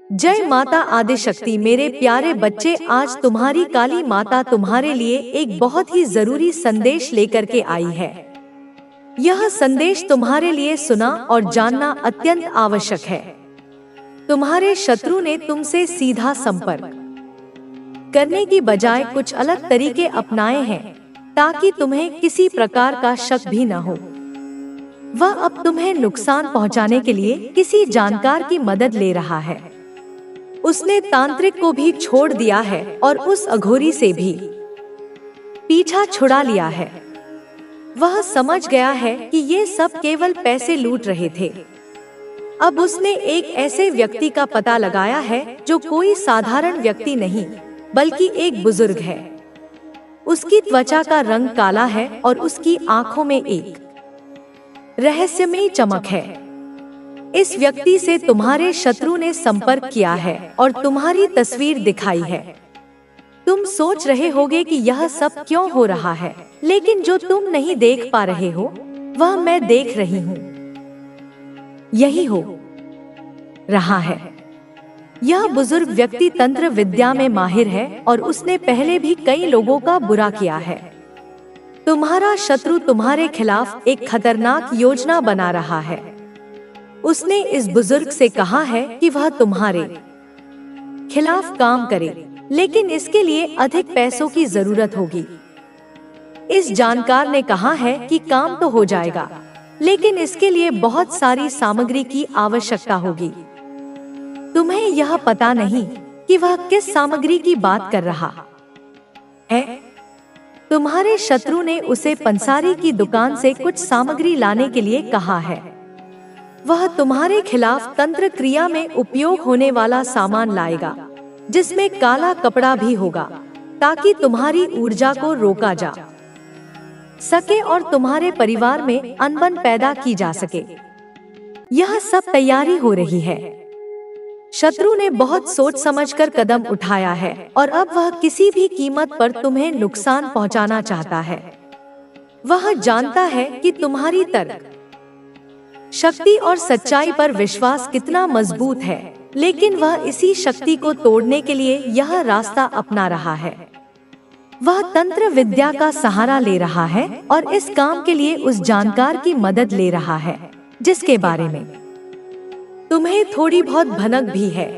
जय माता आदिशक्ति। मेरे प्यारे बच्चे, आज तुम्हारी काली माता तुम्हारे लिए एक बहुत ही जरूरी संदेश लेकर के आई है। यह संदेश तुम्हारे लिए सुना और जानना अत्यंत आवश्यक है। तुम्हारे शत्रु ने तुमसे सीधा संपर्क करने की बजाय कुछ अलग तरीके अपनाए हैं ताकि तुम्हें किसी प्रकार का शक भी न हो। वह अब तुम्हें नुकसान पहुंचाने के लिए किसी जानकार की मदद ले रहा है। उसने तांत्रिक को भी छोड़ दिया है और उस अघोरी से भी पीछा छुड़ा लिया है। वह समझ गया है कि ये सब केवल पैसे लूट रहे थे। अब उसने एक ऐसे व्यक्ति का पता लगाया है जो कोई साधारण व्यक्ति नहीं बल्कि एक बुजुर्ग है। उसकी त्वचा का रंग काला है और उसकी आंखों में एक रहस्यमयी चमक है। इस व्यक्ति से तुम्हारे शत्रु ने संपर्क किया है और तुम्हारी तस्वीर दिखाई है। तुम सोच रहे होगे कि यह सब क्यों हो रहा है, लेकिन जो तुम नहीं देख पा रहे हो वह मैं देख रही हूँ। यही हो रहा है। यह बुजुर्ग व्यक्ति तंत्र विद्या में माहिर है और उसने पहले भी कई लोगों का बुरा किया है। तुम्हारा शत्रु तुम्हारे खिलाफ एक खतरनाक योजना बना रहा है। उसने इस बुजुर्ग से कहा है कि वह तुम्हारे खिलाफ काम करे, लेकिन इसके लिए अधिक पैसों की जरूरत होगी। इस जानकार ने कहा है कि काम तो हो जाएगा, लेकिन इसके लिए बहुत सारी सामग्री की आवश्यकता होगी। तुम्हें यह पता नहीं कि वह किस सामग्री की बात कर रहा है। तुम्हारे शत्रु ने उसे पंसारी की दुकान से कुछ सामग्री लाने के लिए कहा है। वह तुम्हारे खिलाफ तंत्र क्रिया में उपयोग होने वाला सामान लाएगा, जिसमें काला कपड़ा भी होगा, ताकि तुम्हारी ऊर्जा को रोका जा सके और तुम्हारे परिवार में अनबन पैदा की जा सके। यह सब तैयारी हो रही है। शत्रु ने बहुत सोच समझकर कदम उठाया है और अब वह किसी भी कीमत पर तुम्हें नुकसान पहुंचाना चाहता है। वह जानता है कि तुम्हारी तर्क शक्ति और सच्चाई पर विश्वास कितना मजबूत है, लेकिन वह इसी शक्ति को तोड़ने के लिए यह रास्ता अपना रहा है। वह तंत्र विद्या का सहारा ले रहा है और इस काम के लिए उस जानकार की मदद ले रहा है, जिसके बारे में तुम्हें थोड़ी बहुत भनक भी है।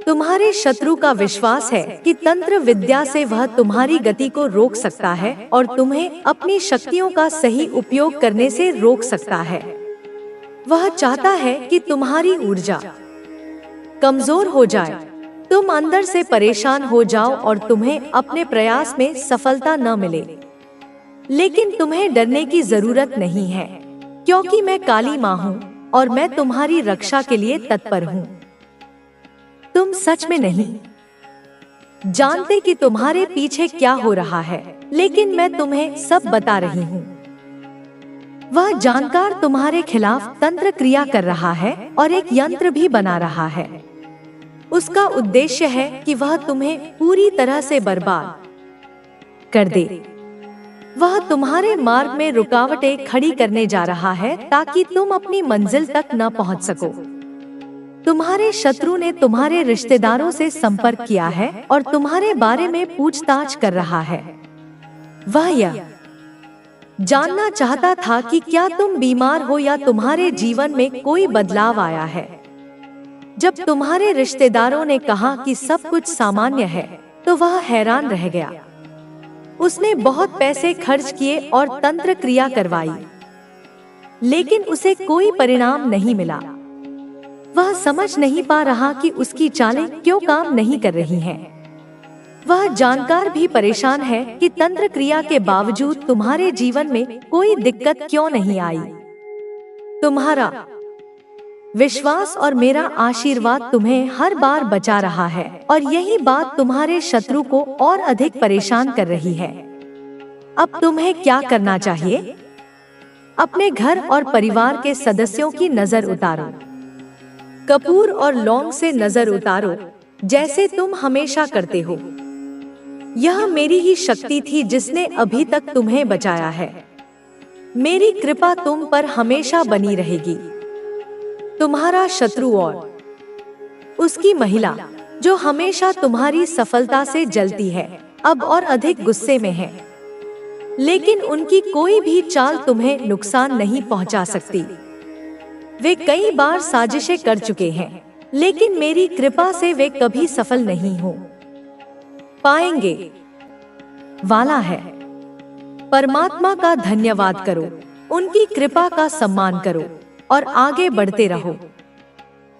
तुम्हारे शत्रु का विश्वास है कि तंत्र विद्या से वह तुम्हारी गति को रोक सकता है और तुम्हें अपनी शक्तियों का सही उपयोग करने से रोक सकता है। वह चाहता है कि तुम्हारी ऊर्जा कमजोर हो जाए, तुम अंदर से परेशान हो जाओ और तुम्हें अपने प्रयास में सफलता न मिले। लेकिन तुम्हें डरने की जरूरत नहीं है, क्योंकि मैं काली माँ हूँ और मैं तुम्हारी रक्षा के लिए तत्पर हूँ। तुम सच में नहीं जानते कि तुम्हारे पीछे क्या हो रहा है, लेकिन मैं तुम्हें सब बता रही हूँ। वह जानकार तुम्हारे खिलाफ तंत्र क्रिया कर रहा है और एक यंत्र भी बना रहा है। उसका उद्देश्य है कि वह तुम्हें पूरी तरह से बर्बाद कर दे। वह तुम्हारे मार्ग में रुकावटें खड़ी करने जा रहा है ताकि तुम अपनी मंजिल तक न पहुंच सको। तुम्हारे शत्रु ने तुम्हारे रिश्तेदारों से संपर्क किया है और तुम्हारे बारे में पूछताछ कर रहा है। वह यह जानना चाहता था कि क्या तुम बीमार हो या तुम्हारे जीवन में कोई बदलाव आया है। जब तुम्हारे रिश्तेदारों ने कहा कि सब कुछ सामान्य है, तो वह हैरान रह गया। उसने बहुत पैसे खर्च किए और तंत्र क्रिया करवाई, लेकिन उसे कोई परिणाम नहीं मिला। वह समझ नहीं पा रहा कि उसकी चालें क्यों काम नहीं कर रही हैं। वह जानकार भी परेशान है कि तंत्र क्रिया के बावजूद तुम्हारे जीवन में कोई दिक्कत क्यों नहीं आई। तुम्हारा विश्वास और मेरा आशीर्वाद तुम्हें हर बार बचा रहा है और यही बात तुम्हारे शत्रु को और अधिक परेशान कर रही है। अब तुम्हें क्या करना चाहिए? अपने घर और परिवार के सदस्यों की नजर उतारो। कपूर और लौंग से नजर उतारो, जैसे तुम हमेशा करते हो। यह मेरी ही शक्ति थी जिसने अभी तक तुम्हें बचाया है। मेरी कृपा तुम पर हमेशा बनी रहेगी। तुम्हारा शत्रु और उसकी महिला जो हमेशा तुम्हारी सफलता से जलती है अब और अधिक गुस्से में है, लेकिन उनकी कोई भी चाल तुम्हें नुकसान नहीं पहुंचा सकती। वे कई बार साजिशें कर चुके हैं, लेकिन मेरी कृपा से वे कभी सफल नहीं हो पाएंगे वाला है। परमात्मा का धन्यवाद करो, उनकी कृपा का सम्मान करो और आगे बढ़ते रहो।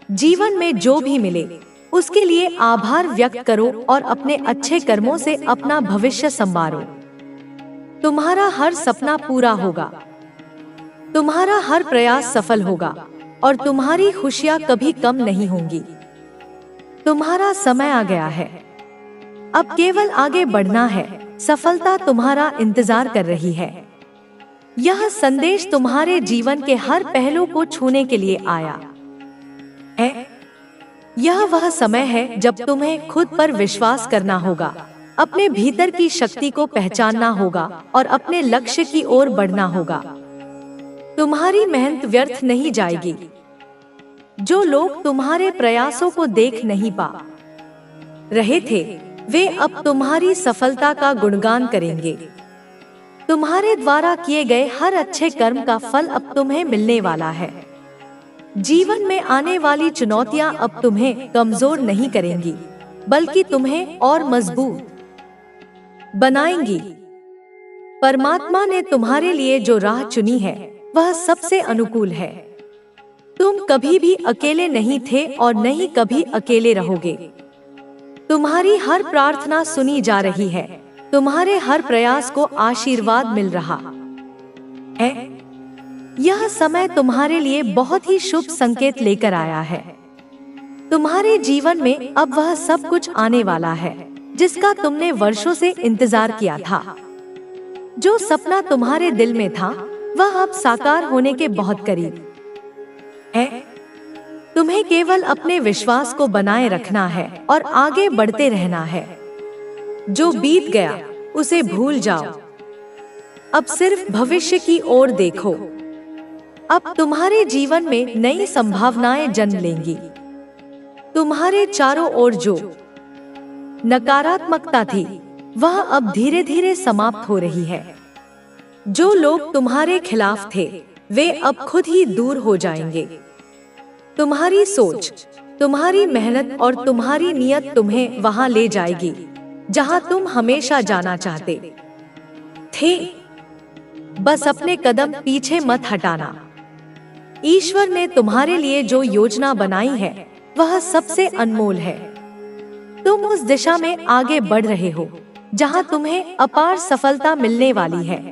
जीवन में जो भी मिले उसके लिए आभार व्यक्त करो और अपने अच्छे कर्मों से अपना भविष्य संवारो। तुम्हारा हर सपना पूरा होगा, तुम्हारा हर प्रयास सफल होगा और तुम्हारी खुशियां कभी कम नहीं होंगी। तुम्हारा समय आ गया है, अब केवल आगे बढ़ना है। सफलता तुम्हारा इंतजार कर रही है। यह संदेश तुम्हारे जीवन के हर पहलू को छूने के लिए आया है। यह वह समय है जब तुम्हें खुद पर विश्वास करना होगा, अपने भीतर की शक्ति को पहचानना होगा और अपने लक्ष्य की ओर बढ़ना होगा। तुम्हारी मेहनत व्यर्थ नहीं जाएगी। जो लोग तुम्हारे प्रयासों को देख नहीं पा रहे थे, वे अब तुम्हारी सफलता का गुणगान करेंगे। तुम्हारे द्वारा किए गए हर अच्छे कर्म का फल अब तुम्हें मिलने वाला है। जीवन में आने वाली चुनौतियां अब तुम्हें कमजोर नहीं करेंगी, बल्कि तुम्हें और मजबूत बनाएंगी। परमात्मा ने तुम्हारे लिए जो राह चुनी है वह सबसे अनुकूल है। तुम कभी भी अकेले नहीं थे और न ही कभी अकेले रहोगे। तुम्हारी हर प्रार्थना सुनी जा रही है, तुम्हारे हर प्रयास को आशीर्वाद मिल रहा है। यह समय तुम्हारे लिए बहुत ही शुभ संकेत लेकर आया है। तुम्हारे जीवन में अब वह सब कुछ आने वाला है जिसका तुमने वर्षों से इंतजार किया था। जो सपना तुम्हारे दिल में था वह अब साकार होने के बहुत करीब है। तुम्हें केवल अपने विश्वास को बनाए रखना है और आगे बढ़ते रहना है। जो बीत गया उसे भूल जाओ, अब सिर्फ भविष्य की ओर देखो। अब तुम्हारे जीवन में नई संभावनाएं जन्म लेंगी। तुम्हारे चारों ओर जो नकारात्मकता थी वह अब धीरे धीरे समाप्त हो रही है। जो लोग तुम्हारे खिलाफ थे वे अब खुद ही दूर हो जाएंगे। तुम्हारी सोच, तुम्हारी मेहनत और तुम्हारी नियत तुम्हें वहां ले जाएगी जहां तुम हमेशा जाना चाहते थे। बस अपने कदम पीछे मत हटाना। ईश्वर ने तुम्हारे लिए जो योजना बनाई है वह सबसे अनमोल है। तुम उस दिशा में आगे बढ़ रहे हो जहां तुम्हें अपार सफलता मिलने वाली है।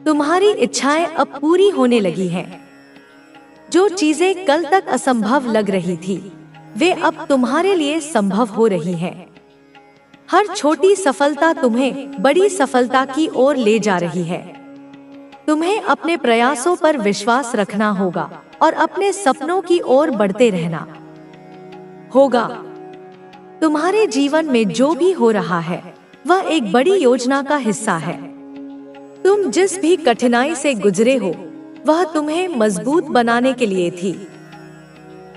तुम्हारी इच्छाएं अब पूरी होने लगी हैं। जो चीजें कल तक असंभव लग रही थी वे अब तुम्हारे लिए संभव हो रही हैं। हर छोटी सफलता तुम्हें बड़ी सफलता की ओर ले जा रही है। तुम्हें अपने प्रयासों पर विश्वास रखना होगा और अपने सपनों की ओर बढ़ते रहना होगा। तुम्हारे जीवन में जो भी हो रहा है वह एक बड़ी योजना का हिस्सा है। तुम जिस भी कठिनाई से गुजरे हो वह तुम्हें मजबूत बनाने के लिए थी।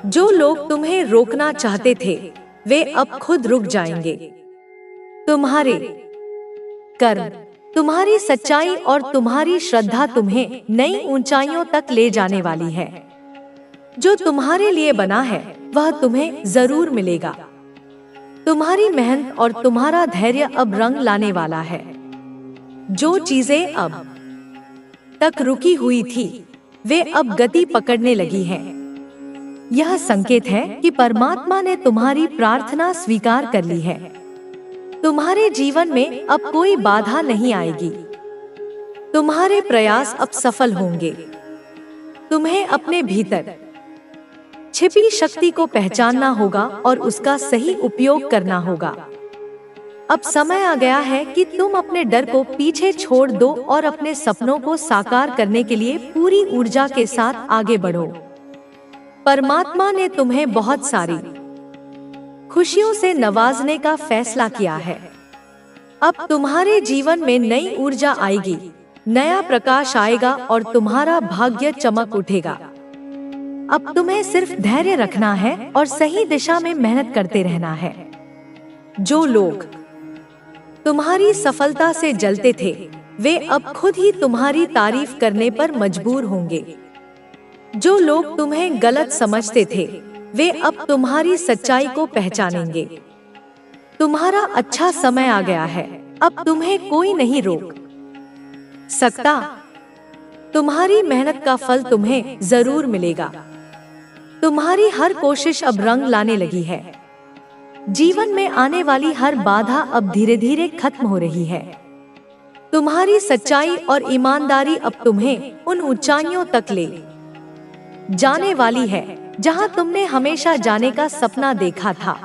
जो लोग तुम्हें रोकना चाहते थे वे अब खुद रुक जाएंगे। तुम्हारे कर्म, तुम्हारी सच्चाई और तुम्हारी श्रद्धा तुम्हें नई ऊंचाइयों तक ले जाने वाली है। जो तुम्हारे लिए बना है वह तुम्हें जरूर मिलेगा। तुम्हारी मेहनत और तुम्हारा धैर्य अब रंग लाने वाला है। जो चीजें अब तक रुकी हुई थी वे अब गति पकड़ने लगी हैं। यह संकेत है कि परमात्मा ने तुम्हारी प्रार्थना स्वीकार कर ली है। तुम्हारे जीवन में अब कोई बाधा नहीं आएगी। तुम्हारे प्रयास अब सफल होंगे। तुम्हें अपने भीतर छिपी शक्ति को पहचानना होगा और उसका सही उपयोग करना होगा। अब समय आ गया है कि तुम अपने डर को पीछे छोड़ दो और अपने सपनों को साकार करने के लिए पूरी ऊर्जा के साथ आगे बढ़ो। परमात्मा ने तुम्हें बहुत सारी खुशियों से नवाजने का फैसला किया है। अब तुम्हारे जीवन में नई ऊर्जा आएगी, नया प्रकाश आएगा और तुम्हारा भाग्य चमक उठेगा। अब तुम्हें सिर्फ धैर्य रखना है और सही दिशा में मेहनत करते रहना है। जो लोग तुम्हारी सफलता से जलते थे, वे अब खुद ही तुम्हारी तारीफ करने पर मजबूर होंगे। जो लोग तुम्हें गलत समझते थे, वे अब तुम्हारी सच्चाई को पहचानेंगे। तुम्हारा अच्छा समय आ गया है, अब तुम्हें कोई नहीं रोक सकता। तुम्हारी मेहनत का फल तुम्हें जरूर मिलेगा। तुम्हारी हर कोशिश अब रंग लाने लगी है। जीवन में आने वाली हर बाधा अब धीरे धीरे खत्म हो रही है। तुम्हारी सच्चाई और ईमानदारी अब तुम्हें उन ऊंचाइयों तक ले जाने वाली है जहां तुमने हमेशा जाने का सपना देखा था।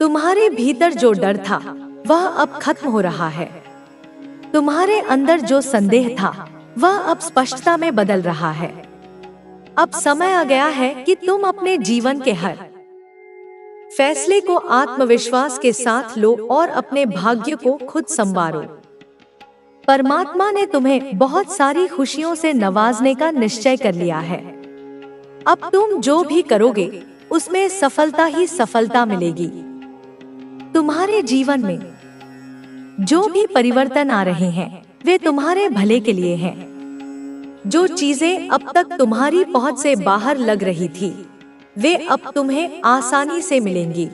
तुम्हारे भीतर जो डर था, वह अब खत्म हो रहा है। तुम्हारे अंदर जो संदेह था, वह अब स्पष्टता में बदल रहा है। अब समय आ गया है कि तुम अपने जीवन के हर फैसले को आत्मविश्वास के साथ लो और अपने भाग्य को खुद संवारो। परमात्मा ने तुम्हें बहुत सारी खुशियों से नवाजने का निश्चय कर लिया है। अब तुम जो भी करोगे, उसमें सफलता ही सफलता मिलेगी। तुम्हारे जीवन में जो भी परिवर्तन आ रहे हैं, वे तुम्हारे भले के लिए हैं। जो चीजें अब तक तुम्हारी पहुंच से बाहर लग रही थी, वे अब तुम्हें आसानी से मिलेंगी।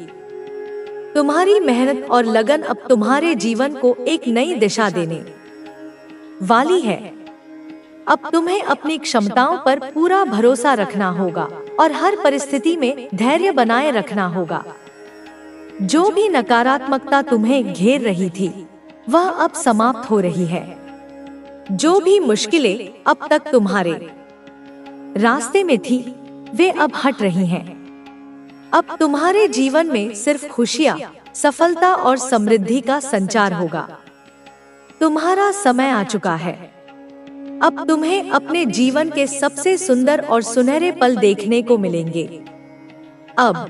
तुम्हारी मेहनत और लगन अब तुम्हारे जीवन को एक नई दिशा देने वाली है। अब तुम्हें अपनी क्षमताओं पर पूरा भरोसा रखना होगा और हर परिस्थिति में धैर्य बनाए रखना होगा। जो भी नकारात्मकता तुम्हें घेर रही थी, वह अब समाप्त हो रही है। जो भी मुश्किलें अब तक तुम्हारे रास्ते में थी, वे अब हट रही हैं। अब तुम्हारे जीवन में सिर्फ खुशियां, सफलता और समृद्धि का संचार होगा। तुम्हारा समय आ चुका है। अब तुम्हें अपने जीवन के सबसे सुंदर और सुनहरे पल देखने को मिलेंगे। अब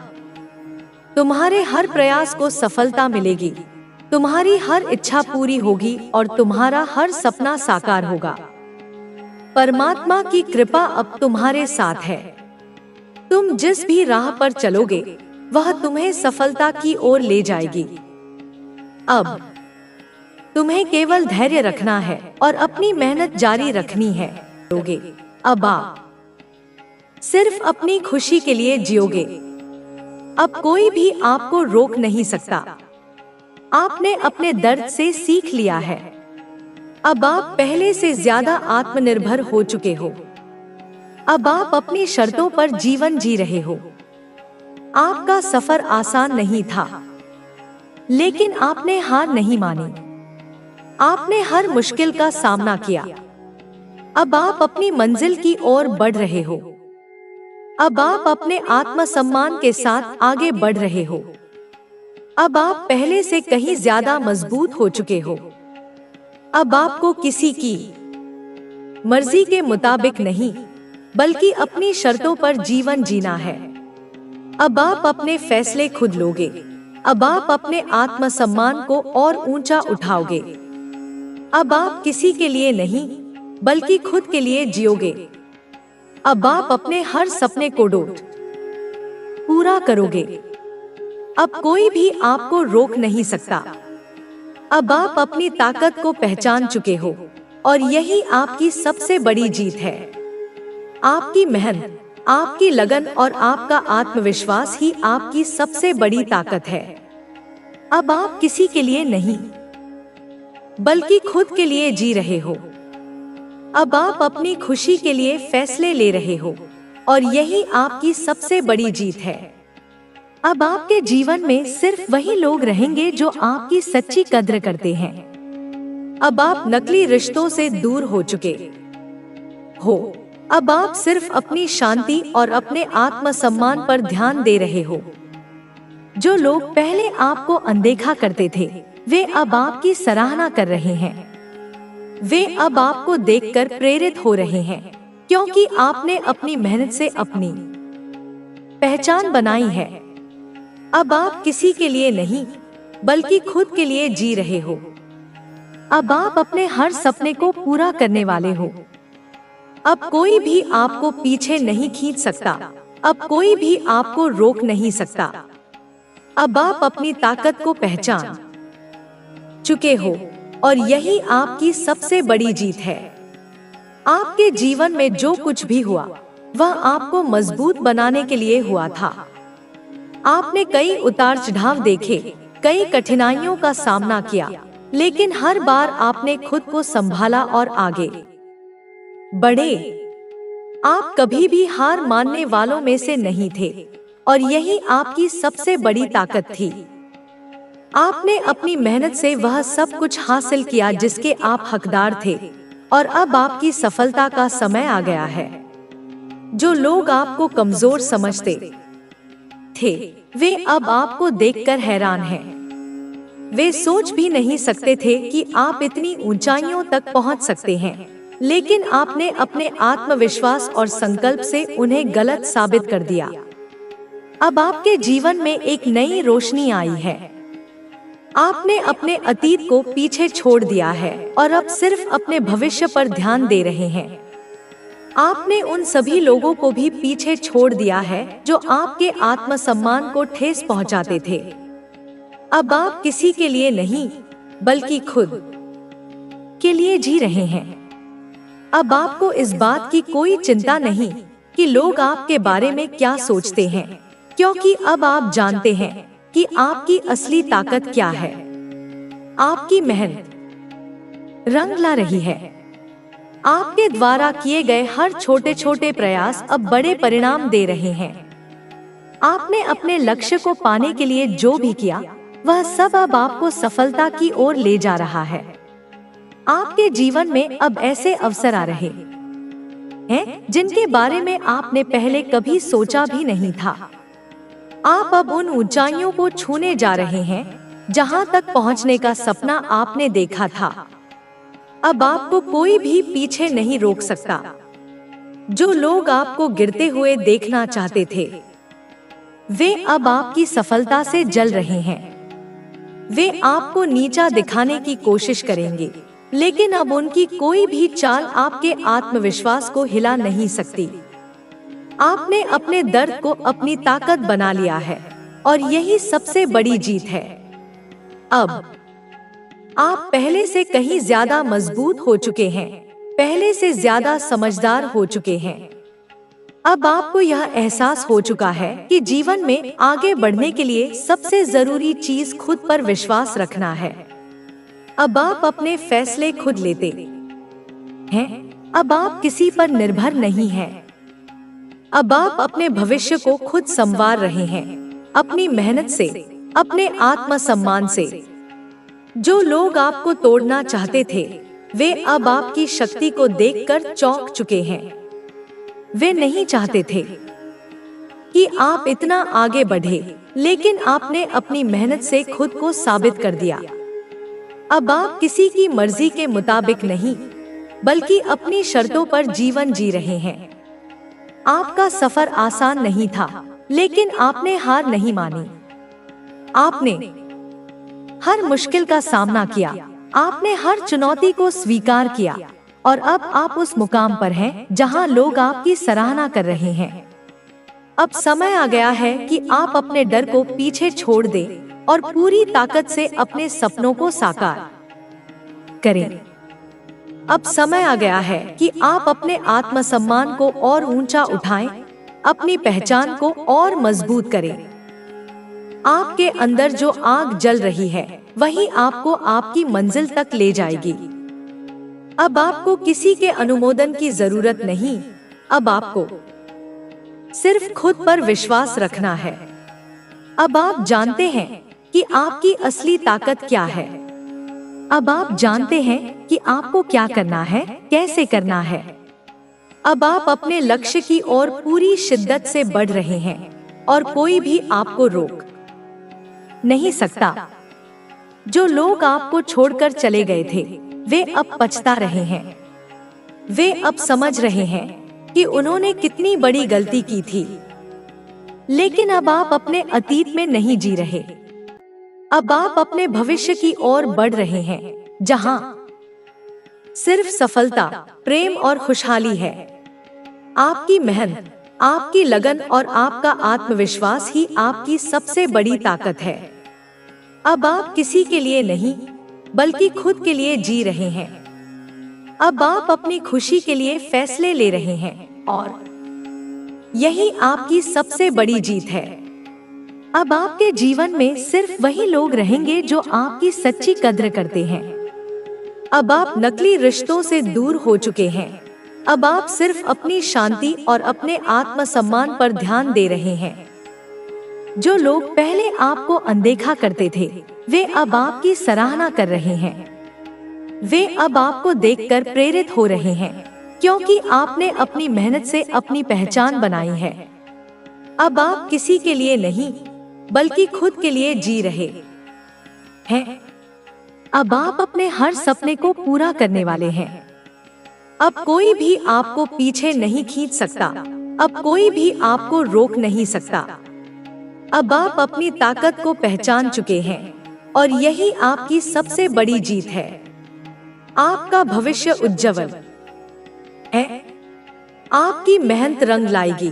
तुम्हारे हर प्रयास को सफलता मिलेगी। तुम्हारी हर इच्छा पूरी होगी और तुम्हारा हर सपना साकार होगा। परमात्मा की कृपा अब तुम्हारे साथ है। तुम जिस भी राह पर चलोगे, वह तुम्हें सफलता की ओर ले जाएगी। अब तुम्हें केवल धैर्य रखना है और अपनी मेहनत जारी रखनी है। अब आप सिर्फ अपनी खुशी के लिए जियोगे। अब कोई भी आपको रोक नहीं सकता। आपने अपने दर्द से सीख लिया है। अब आप पहले से ज्यादा आत्मनिर्भर हो चुके हो। अब आप अपनी शर्तों पर जीवन जी रहे हो। आपका सफर आसान नहीं था, लेकिन आपने हार नहीं मानी। आपने हर मुश्किल का सामना किया। अब आप अपनी मंजिल की ओर बढ़ रहे हो। अब आप अपने आत्मसम्मान के साथ आगे बढ़ रहे हो। अब आप पहले से कहीं ज्यादा मजबूत हो चुके हो। अब आपको किसी की मर्जी के मुताबिक नहीं, बल्कि अपनी शर्तों पर जीवन जीना है। अब आप अपने फैसले खुद लोगे। अब आप अपने आत्मसम्मान को और ऊंचा उठाओगे। अब आप किसी के लिए नहीं, बल्कि खुद के लिए जियोगे। अब आप अपने हर सपने को पूरा करोगे। अब कोई भी आपको रोक नहीं सकता। अब आप अपनी ताकत को पहचान चुके हो और यही आपकी सबसे बड़ी जीत है। आपकी मेहनत, आपकी लगन और आपका आत्मविश्वास ही आपकी सबसे बड़ी ताकत है। अब आप किसी के लिए नहीं, बल्कि खुद के लिए जी रहे हो। अब आप अपनी खुशी के लिए फैसले ले रहे हो और यही आपकी सबसे बड़ी जीत है। अब आपके जीवन में सिर्फ वही लोग रहेंगे जो आपकी सच्ची कद्र करते हैं। अब आप नकली रिश्तों से दूर हो चुके हो। अब आप सिर्फ अपनी शांति और अपने आत्मसम्मान पर ध्यान दे रहे हो। जो लोग पहले आपको अनदेखा करते थे, वे अब आपकी सराहना कर रहे हैं। वे अब आपको देखकर प्रेरित हो रहे हैं, क्योंकि आपने अपनी मेहनत से अपनी पहचान बनाई है। अब आप किसी के लिए नहीं, बल्कि खुद के लिए जी रहे हो। अब आप अपने हर सपने को पूरा करने वाले हो। अब कोई भी आपको पीछे नहीं खींच सकता। अब कोई भी आपको रोक नहीं सकता। अब आप अपनी ताकत को पहचान चुके हो और यही आपकी सबसे बड़ी जीत है। आपके जीवन में जो कुछ भी हुआ वह आपको मजबूत बनाने के लिए हुआ था। आपने कई उतार चढ़ाव देखे, कई कठिनाइयों का सामना किया, लेकिन हर बार आपने खुद को संभाला और आगे बढ़े। आप कभी भी हार मानने वालों में से नहीं थे और यही आपकी सबसे बड़ी ताकत थी। आपने अपनी मेहनत से वह सब कुछ हासिल किया जिसके आप हकदार थे और अब आपकी सफलता का समय आ गया है। जो लोग आपको कमजोर समझते थे वे अब आपको देखकर हैरान हैं। वे सोच भी नहीं सकते थे कि आप इतनी ऊंचाइयों तक पहुंच सकते हैं, लेकिन आपने अपने आत्मविश्वास और संकल्प से उन्हें गलत साबित कर दिया। अब आपके जीवन में एक नई रोशनी आई है। आपने अपने अतीत को पीछे छोड़ दिया है और अब सिर्फ अपने भविष्य पर ध्यान दे रहे हैं। आपने उन सभी लोगों को भी पीछे छोड़ दिया है जो आपके आत्मसम्मान को ठेस पहुंचाते थे। अब आप किसी के लिए नहीं बल्कि खुद के लिए जी रहे हैं। अब आपको इस बात की कोई चिंता नहीं कि लोग आपके बारे में क्या सोचते हैं, क्योंकि अब आप जानते हैं कि आपकी असली ताकत क्या है। आपकी मेहनत रंग ला रही है। आपके द्वारा किए गए हर छोटे छोटे प्रयास अब बड़े परिणाम दे रहे हैं। आपने अपने लक्ष्य को पाने के लिए जो भी किया वह सब अब आपको सफलता की ओर ले जा रहा है। आपके जीवन में अब ऐसे अवसर आ रहे हैं जिनके बारे में आपने पहले कभी सोचा भी नहीं था। आप अब उन ऊंचाइयों को छूने जा रहे हैं जहां तक पहुंचने का सपना आपने देखा था। अब आपको कोई भी पीछे नहीं रोक सकता। जो लोग आपको गिरते हुए देखना चाहते थे वे अब आपकी सफलता से जल रहे हैं। वे आपको नीचा दिखाने की कोशिश करेंगे, लेकिन अब उनकी कोई भी चाल आपके आत्मविश्वास को हिला नहीं सकती। आपने अपने दर्द को अपनी ताकत बना लिया है और यही सबसे बड़ी जीत है। अब आप पहले से कहीं ज्यादा मजबूत हो चुके हैं, पहले से ज्यादा समझदार हो चुके हैं। अब आपको यह एहसास हो चुका है कि जीवन में आगे बढ़ने के लिए सबसे जरूरी चीज खुद पर विश्वास रखना है। अब आप अपने फैसले खुद लेते हैं। अब आप किसी पर निर्भर नहीं हैं। अब आप अपने भविष्य को खुद संवार रहे हैं, अपनी मेहनत से, अपने आत्मसम्मान से। जो लोग आपको तोड़ना चाहते थे वे अब आपकी शक्ति को देखकर चौंक चुके हैं। वे नहीं चाहते थे कि आप इतना आगे बढ़े, लेकिन आपने अपनी मेहनत से खुद को साबित कर दिया। अब आप किसी की मर्जी के मुताबिक नहीं बल्कि अपनी शर्तों पर जीवन जी रहे हैं। आपका सफर आसान नहीं था, लेकिन आपने हार नहीं मानी। आपने हर मुश्किल का सामना किया, आपने हर चुनौती को स्वीकार किया और अब आप उस मुकाम पर हैं जहां लोग आपकी सराहना कर रहे हैं। अब समय आ गया है कि आप अपने डर को पीछे छोड़ दें और पूरी ताकत से अपने सपनों को साकार करें। अब समय आ गया है कि आप अपने आत्मसम्मान को और ऊंचा उठाएं, अपनी पहचान को और मजबूत करें। आपके अंदर जो आग जल रही है वही आपको आपकी मंजिल तक ले जाएगी। अब आपको किसी के अनुमोदन की जरूरत नहीं। अब आपको सिर्फ खुद पर विश्वास रखना है। अब आप जानते हैं कि आपकी असली ताकत क्या है। अब आप जानते हैं कि आपको क्या करना है, कैसे करना है। अब आप अपने लक्ष्य की ओर पूरी शिद्दत से बढ़ रहे हैं और कोई भी आपको रोक नहीं सकता। जो लोग आपको छोड़कर चले गए थे वे अब पछता रहे हैं। वे अब समझ रहे हैं कि उन्होंने कितनी बड़ी गलती की थी। लेकिन अब आप अपने अतीत में नहीं जी रहे। अब आप अपने भविष्य की ओर बढ़ रहे हैं, जहां सिर्फ सफलता, प्रेम और खुशहाली है। आपकी मेहनत, आपकी लगन और आपका आत्मविश्वास ही आपकी सबसे बड़ी ताकत है। अब आप किसी के लिए नहीं, बल्कि खुद के लिए जी रहे हैं। अब आप अपनी खुशी के लिए फैसले ले रहे हैं और यही आपकी सबसे बड़ी जीत है। अब आपके जीवन में सिर्फ वही लोग रहेंगे जो आपकी सच्ची कद्र करते हैं। अब आप नकली रिश्तों से दूर हो चुके हैं। अब आप सिर्फ अपनी शांति और अपने आत्मसम्मान पर ध्यान दे रहे हैं। जो लोग पहले आपको अनदेखा करते थे, वे अब आपकी सराहना कर रहे हैं। वे अब आपको देखकर प्रेरित हो रहे हैं, क्योंकि आपने अपनी मेहनत से अपनी पहचान बनाई है। अब आप किसी के लिए नहीं, बल्कि खुद के लिए जी रहे हैं। अब आप अपने हर सपने को पूरा करने वाले हैं। अब कोई भी आपको पीछे नहीं खींच सकता। अब कोई भी आपको रोक नहीं सकता। अब आप अपनी ताकत को पहचान चुके हैं और यही आपकी सबसे बड़ी जीत है। आपका भविष्य उज्जवल है। आपकी मेहनत रंग लाएगी।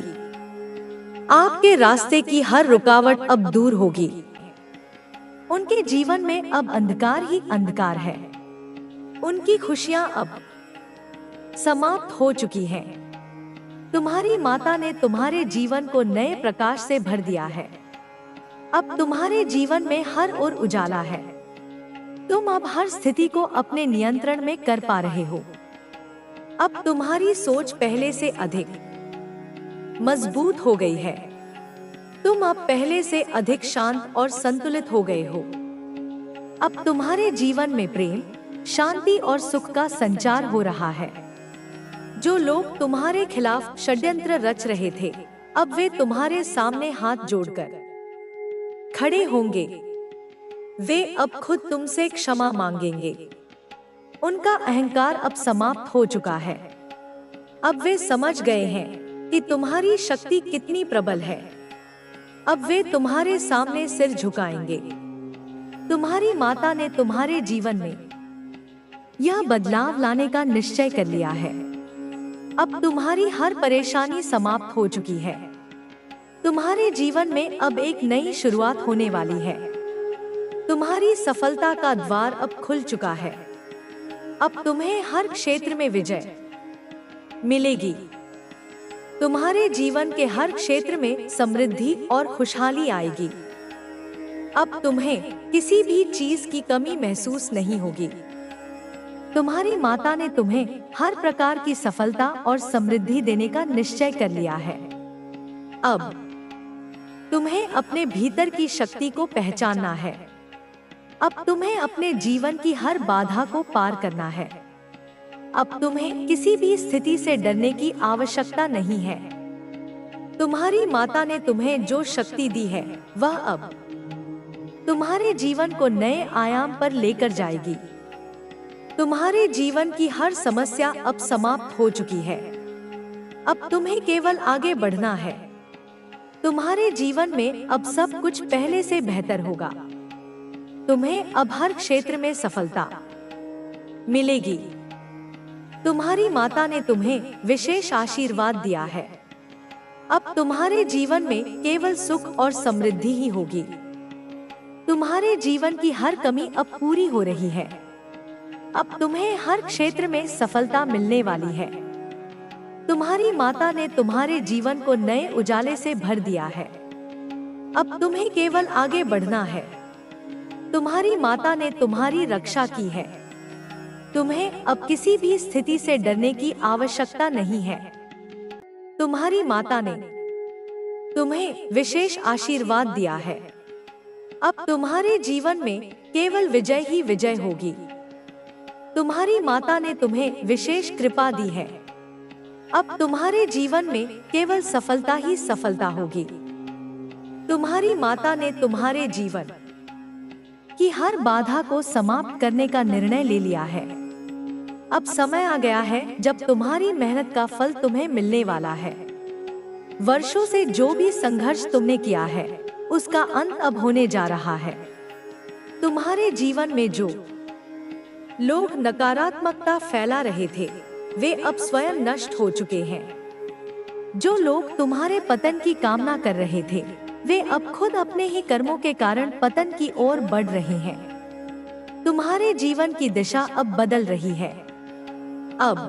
आपके रास्ते की हर रुकावट अब दूर होगी। उनके जीवन में अब अंधकार ही अंधकार है। उनकी खुशियां अब समाप्त हो चुकी हैं। तुम्हारी माता ने तुम्हारे जीवन को नए प्रकाश से भर दिया है। अब तुम्हारे जीवन में हर ओर उजाला है। तुम अब हर स्थिति को अपने नियंत्रण में कर पा रहे हो। अब तुम्हारी सोच पहले से अधिक मजबूत हो गई है। तुम अब पहले से अधिक शांत और संतुलित हो गए हो। अब तुम्हारे जीवन में प्रेम, शांति और सुख का संचार हो रहा है। जो लोग तुम्हारे खिलाफ षड्यंत्र रच रहे थे, अब वे तुम्हारे सामने हाथ जोड़कर खड़े होंगे। वे अब खुद तुमसे क्षमा मांगेंगे। उनका अहंकार अब समाप्त हो चुका है। अब वे समझ गए हैं कि तुम्हारी शक्ति कितनी प्रबल है। अब वे तुम्हारे सामने सिर झुकाएंगे। तुम्हारी माता ने तुम्हारे जीवन में यह बदलाव लाने का निश्चय कर लिया है। अब तुम्हारी हर परेशानी समाप्त हो चुकी है। तुम्हारे जीवन में अब एक नई शुरुआत होने वाली है। तुम्हारी सफलता का द्वार अब खुल चुका है। अब तुम्हें हर क्षेत्र में विजय मिलेगी। तुम्हारे जीवन के हर क्षेत्र में समृद्धि और खुशहाली आएगी। अब तुम्हें किसी भी चीज की कमी महसूस नहीं होगी। तुम्हारी माता ने तुम्हें हर प्रकार की सफलता और समृद्धि देने का निश्चय कर लिया है। अब तुम्हें अपने भीतर की शक्ति को पहचानना है। अब तुम्हें अपने जीवन की हर बाधा को पार करना है। अब तुम्हें किसी भी स्थिति से डरने की आवश्यकता नहीं है। तुम्हारी माता ने तुम्हें जो शक्ति दी है, वह अब तुम्हारे जीवन को नए आयाम पर लेकर जाएगी। तुम्हारे जीवन की हर समस्या अब समाप्त हो चुकी है। अब तुम्हें केवल आगे बढ़ना है। तुम्हारे जीवन में अब सब कुछ पहले से बेहतर होगा। तुम्हें अब हर क्षेत्र में सफलता मिलेगी। तुम्हारी माता ने तुम्हें विशेष आशीर्वाद दिया है। अब तुम्हारे जीवन में केवल सुख और समृद्धि ही होगी। तुम्हारे जीवन की हर कमी अब पूरी हो रही है। अब तुम्हें हर क्षेत्र में सफलता मिलने वाली है। तुम्हारी माता ने तुम्हारे जीवन को नए उजाले से भर दिया है। अब तुम्हें केवल आगे बढ़ना है। तुम्हारी माता ने तुम्हारी रक्षा की है। तुम्हें अब किसी भी स्थिति से डरने की आवश्यकता नहीं है। तुम्हारी माता ने तुम्हें विशेष आशीर्वाद दिया है। अब तुम्हारे जीवन में केवल विजय ही विजय होगी। तुम्हारी माता ने तुम्हें विशेष कृपा दी है। अब तुम्हारे जीवन में केवल सफलता ही सफलता होगी। तुम्हारी माता ने तुम्हारे जीवन की हर बाधा को समाप्त करने का निर्णय ले लिया है। अब समय आ गया है जब तुम्हारी मेहनत का फल तुम्हें मिलने वाला है। वर्षों से जो भी संघर्ष तुमने किया है, उसका अंत अब होने जा रहा है। तुम्हारे जीवन में जो लोग नकारात्मकता फैला रहे थे, वे अब स्वयं नष्ट हो चुके हैं। जो लोग तुम्हारे पतन की कामना कर रहे थे, वे अब खुद अपने ही कर्मों के कारण पतन की ओर बढ़ रहे हैं। तुम्हारे जीवन की दिशा अब बदल रही है। अब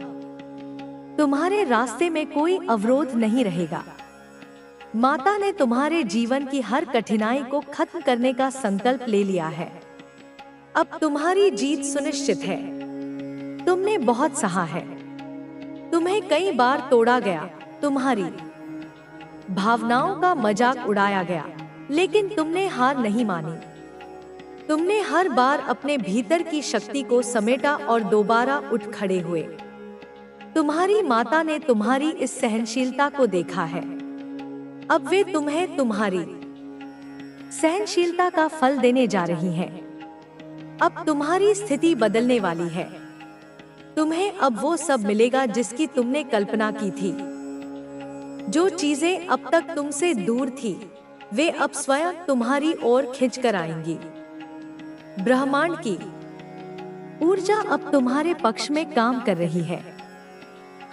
तुम्हारे रास्ते में कोई अवरोध नहीं रहेगा। माता ने तुम्हारे जीवन की हर कठिनाई को खत्म करने का संकल्प ले लिया है। अब तुम्हारी जीत सुनिश्चित है। तुमने बहुत सहा है, तुम्हें कई बार तोड़ा गया, तुम्हारी भावनाओं का मजाक उड़ाया गया, लेकिन तुमने हार नहीं मानी। तुमने हर बार अपने भीतर की शक्ति को समेटा और दोबारा उठ खड़े हुए। तुम्हारी माता ने तुम्हारी इस सहनशीलता को देखा है। अब वे तुम्हें तुम्हारी सहनशीलता का फल देने जा रही हैं। अब तुम्हारी स्थिति बदलने वाली है। तुम्हें अब वो सब मिलेगा जिसकी तुमने कल्पना की थी। जो चीजें अब तक तुमसे दूर थी, वे अब स्वयं तुम्हारी ओर खिंचकर आएंगी। ब्रह्मांड की ऊर्जा अब तुम्हारे पक्ष में काम कर रही है।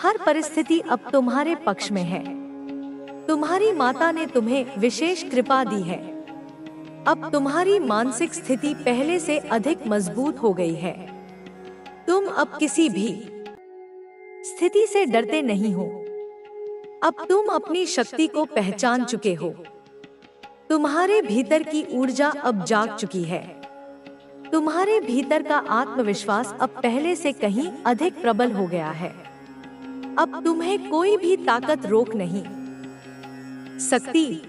हर परिस्थिति अब तुम्हारे पक्ष में है। तुम्हारी माता ने तुम्हें विशेष कृपा दी है। अब तुम्हारी मानसिक स्थिति पहले से अधिक मजबूत हो गई है। तुम अब किसी भी स्थिति से डरते नहीं हो। अब तुम अपनी शक्ति को पहचान चुके हो। तुम्हारे भीतर की ऊर्जा अब जाग चुकी है। तुम्हारे भीतर का आत्मविश्वास अब पहले से कहीं अधिक प्रबल हो गया है। अब तुम्हें कोई भी ताकत रोक नहीं सकती।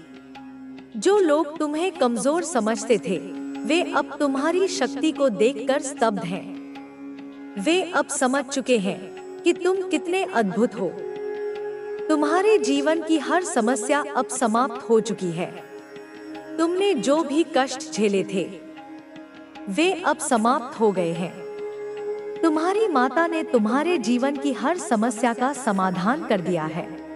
जो लोग तुम्हें कमजोर समझते थे, वे अब तुम्हारी शक्ति को देखकर स्तब्ध हैं। वे अब समझ चुके हैं कि तुम कितने अद्भुत हो। तुम्हारे जीवन की हर समस्या अब समाप्त हो चुकी है। तुमने जो भी कष्ट झेले थे, वे अब समाप्त हो गए हैं। तुम्हारी माता ने तुम्हारे जीवन की हर समस्या का समाधान कर दिया है।